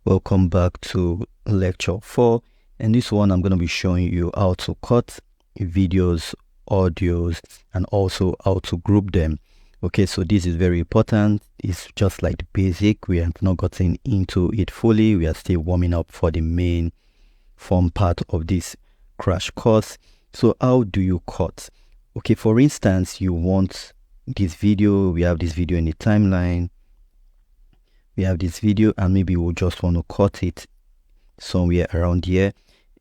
Welcome back to lecture 4, and this one I'm going to be showing you how to cut videos, audios, and also how to group them. Okay, so this is very important. It's just like the basic. We have not gotten into it fully. We are still warming up for the main fun part of this crash course. So how do you cut? Okay, for instance, you want this video. We have this video in the timeline. We have this video, and maybe we'll just want to cut it somewhere around here.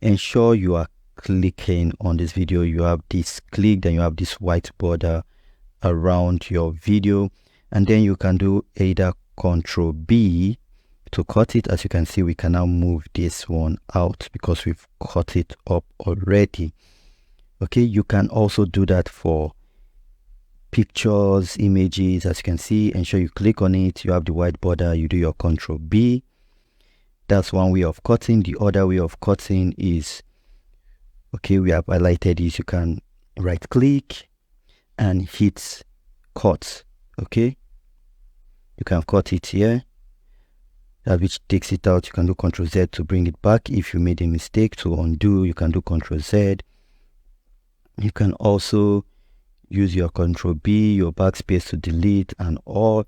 Ensure you are clicking on this video. You have this click, then you have this white border around your video, and then you can do either Control B to cut it. As you can see, we can now move this one out because we've cut it up already. Okay, you can also do that for pictures, images. As you can see, ensure you click on it. You have the white border, you do your Control B. That's one way of cutting. The other way of cutting is, okay, we have highlighted this. You can right click and hit cut. Okay, you can cut it here, that which takes it out. You can do Control Z to bring it back. If you made a mistake, to undo, you can do Control Z. You can also use your Control B, your backspace to delete and all.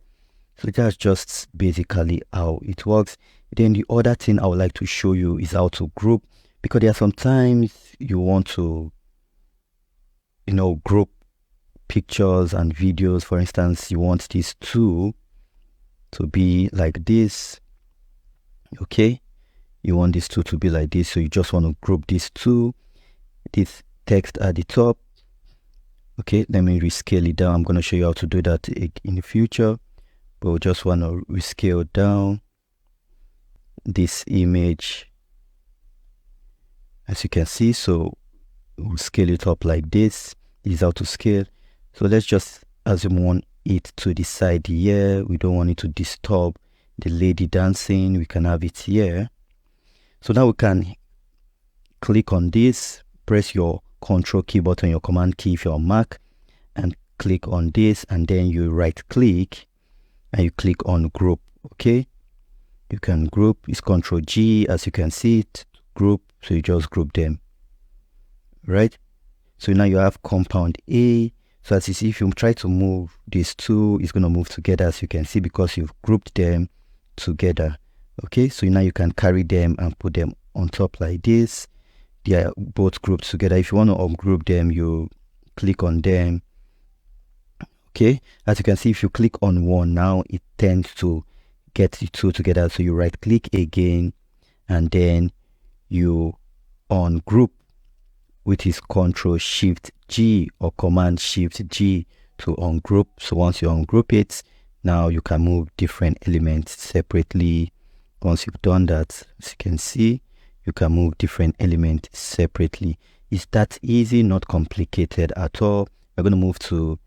So that's just basically how it works. Then the other thing I would like to show you is how to group, because there are sometimes you want to, group pictures and videos. For instance, you want these two to be like this. Okay, you want these two to be like this, so you just want to group these two. This text at the top. Okay, let me rescale it down. I'm going to show you how to do that in the future, but we just want to rescale down this image, as you can see. So we'll scale it up like this. This is how to scale. So let's just assume we want it to the side here. We don't want it to disturb the lady dancing. We can have it here. So now we can click on this, press your Control key button, your Command key if you're on Mac, and click on this, and then you right click and you click on group. Okay, you can group. It's Control G, as you can see it, group. So you just group them, right? So now you have compound A. So as you see, if you try to move these two, it's going to move together, as you can see, because you've grouped them together. Okay, so now you can carry them and put them on top like this. They are both grouped together. If you want to ungroup them, you click on them. Okay, as you can see, if you click on one, now it tends to get the two together. So you right click again, and then you ungroup, which is Control Shift G or Command Shift G to ungroup. So once you ungroup it, now you can move different elements separately. Once you've done that, as you can see, you can move different elements separately. It's that easy, not complicated at all. We're going to move to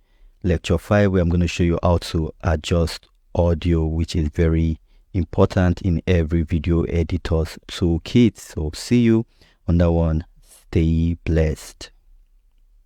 lecture 5, where I'm going to show you how to adjust audio, which is very important in every video editor's toolkit. So see you on that one. Stay blessed.